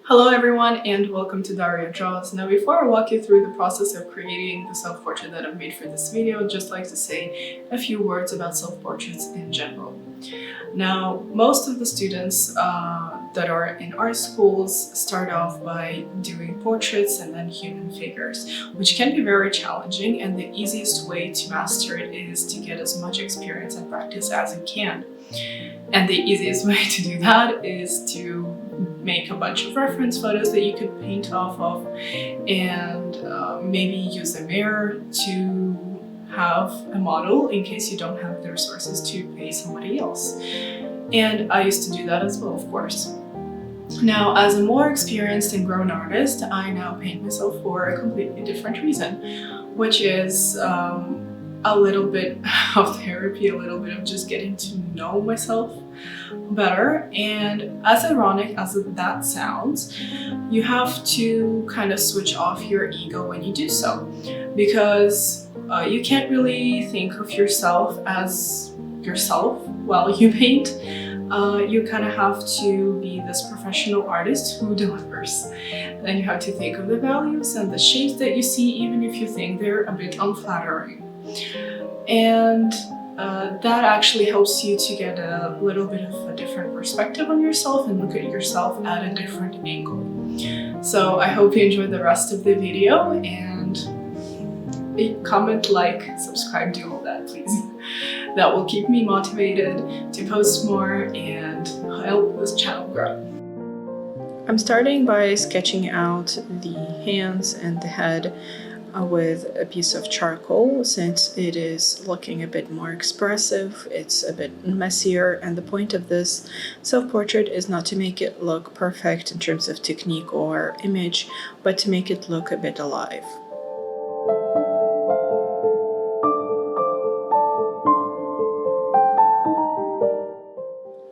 Hello everyone and welcome to Daria Draws. Now before I walk you through the process of creating the self-portrait that I've made for this video, I'd just like to say a few words about self-portraits in general. Now, most of the students that are in art schools start off by doing portraits and then human figures, which can be very challenging, and the easiest way to master it is to get as much experience and practice as you can. And the easiest way to do that is to make a bunch of reference photos that you could paint off of and maybe use a mirror to have a model in case you don't have the resources to pay somebody else. And I used to do that as well, of course. Now, as a more experienced and grown artist, I now paint myself for a completely different reason, which is a little bit of therapy, a little bit of just getting to know myself better. And as ironic as that sounds, you have to kind of switch off your ego when you do so, because you can't really think of yourself as yourself while you paint. You kind of have to be this professional artist who delivers. Then you have to think of the values and the shapes that you see, even if you think they're a bit unflattering. And that actually helps you to get a little bit of a different perspective on yourself and look at yourself at a different angle. So I hope you enjoy the rest of the video, and comment, like, subscribe, do all that, please. That will keep me motivated to post more and help this channel grow. I'm starting by sketching out the hands and the head with a piece of charcoal, since it is looking a bit more expressive, it's a bit messier, and the point of this self-portrait is not to make it look perfect in terms of technique or image, but to make it look a bit alive.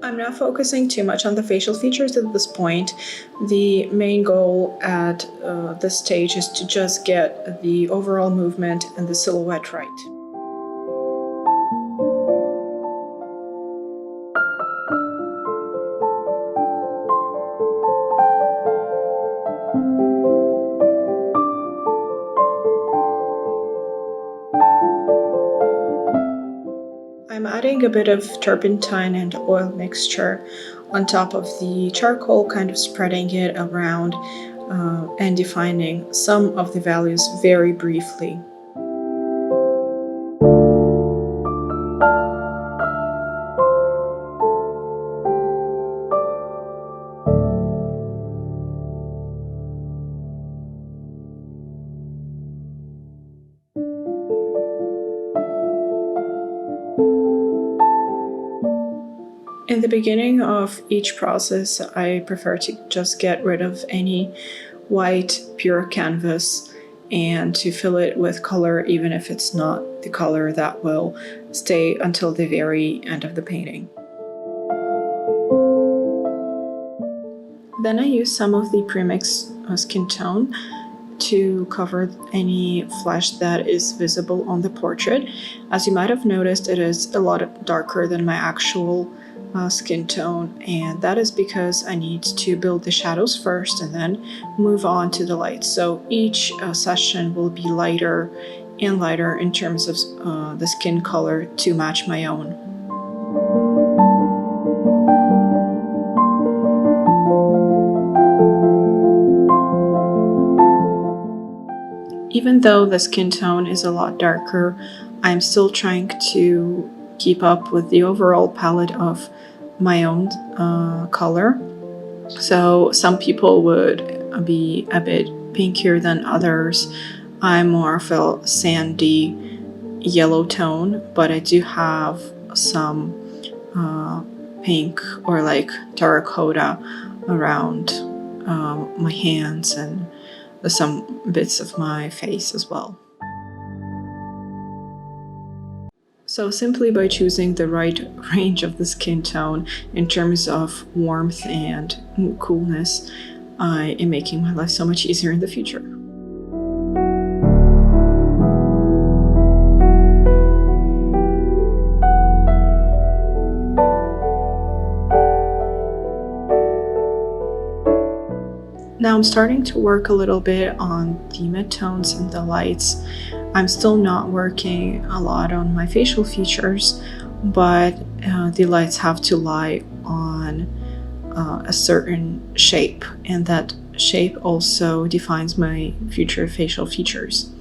I'm not focusing too much on the facial features at this point. The main goal at this stage is to just get the overall movement and the silhouette right. I'm adding a bit of turpentine and oil mixture on top of the charcoal, kind of spreading it around and defining some of the values very briefly. In the beginning of each process, I prefer to just get rid of any white pure canvas and to fill it with color, even if it's not the color that will stay until the very end of the painting. Then I use some of the premix skin tone to cover any flesh that is visible on the portrait. As you might have noticed, it is a lot darker than my actual skin tone, and that is because I need to build the shadows first and then move on to the lights. So each session will be lighter and lighter in terms of the skin color to match my own. Even though the skin tone is a lot darker, I'm still trying to keep up with the overall palette of my own color. So some people would be a bit pinkier than others. I'm more of a sandy yellow tone, but I do have some pink or like terracotta around my hands and some bits of my face as well. So simply by choosing the right range of the skin tone in terms of warmth and coolness, I am making my life so much easier in the future. Now I'm starting to work a little bit on the midtones and the lights. I'm still not working a lot on my facial features, but the lights have to lie on a certain shape, and that shape also defines my future facial features.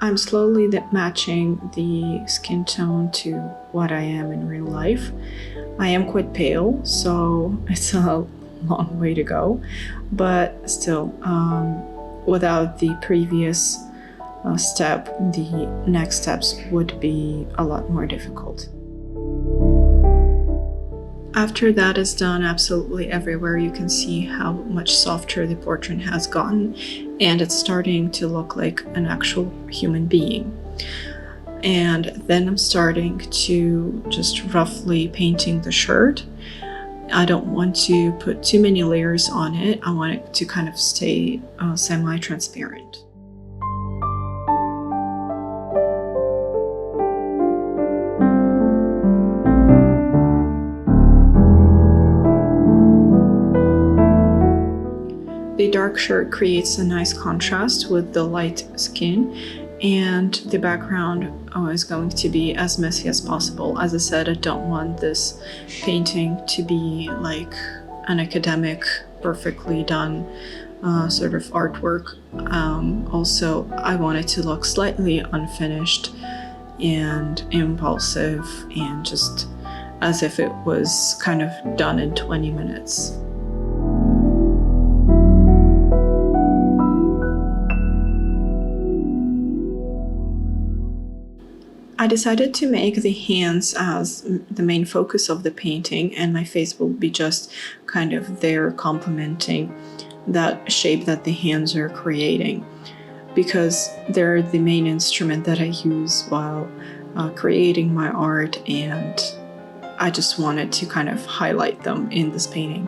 I'm slowly matching the skin tone to what I am in real life. I am quite pale, so it's a long way to go, but still, without the previous step, the next steps would be a lot more difficult. After that is done, absolutely everywhere you can see how much softer the portrait has gotten, and it's starting to look like an actual human being. And then I'm starting to just roughly painting the shirt. I don't want to put too many layers on it. I want it to kind of stay semi-transparent. The dark shirt creates a nice contrast with the light skin, and the background is going to be as messy as possible. As I said, I don't want this painting to be like an academic, perfectly done sort of artwork. Also, I want it to look slightly unfinished and impulsive, and just as if it was kind of done in 20 minutes. I decided to make the hands as the main focus of the painting, and my face will be just kind of there complementing that shape that the hands are creating, because they're the main instrument that I use while creating my art, and I just wanted to kind of highlight them in this painting.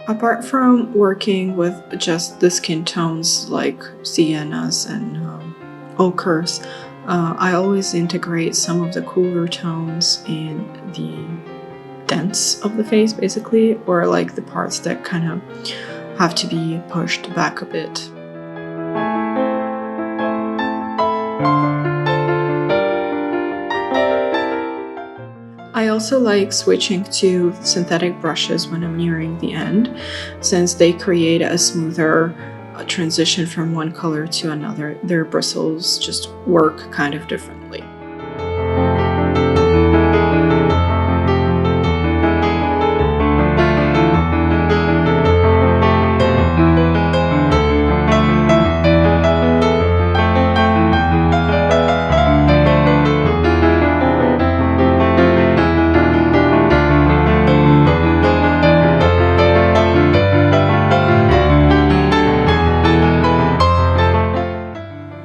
Apart from working with just the skin tones like siennas and ochres, I always integrate some of the cooler tones in the dents of the face, basically, or like the parts that kind of have to be pushed back a bit. I also like switching to synthetic brushes when I'm nearing the end, since they create a smoother transition from one color to another. Their bristles just work kind of differently.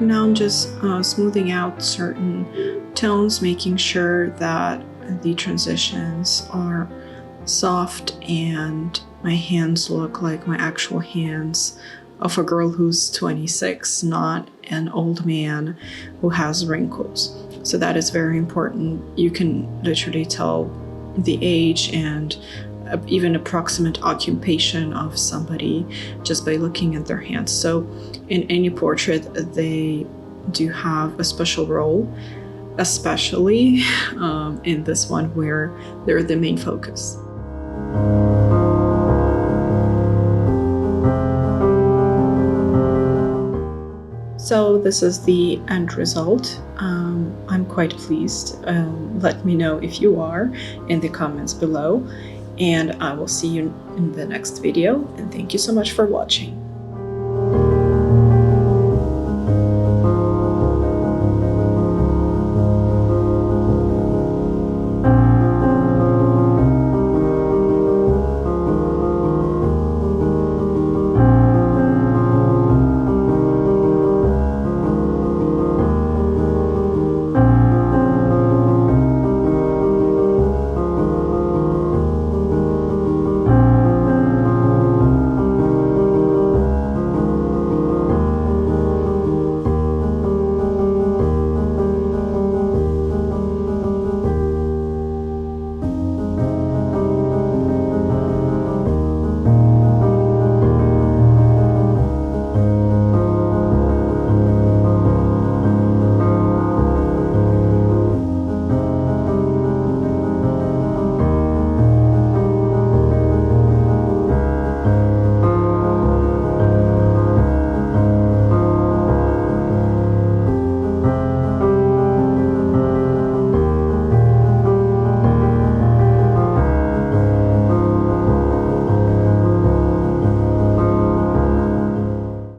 Now I'm just smoothing out certain tones, making sure that the transitions are soft and my hands look like my actual hands of a girl who's 26, not an old man who has wrinkles. So that is very important. You can literally tell the age and even approximate occupation of somebody just by looking at their hands. So in any portrait, they do have a special role, especially in this one where they're the main focus. So this is the end result. I'm quite pleased. Let me know if you are in the comments below, and I will see you in the next video, and thank you so much for watching.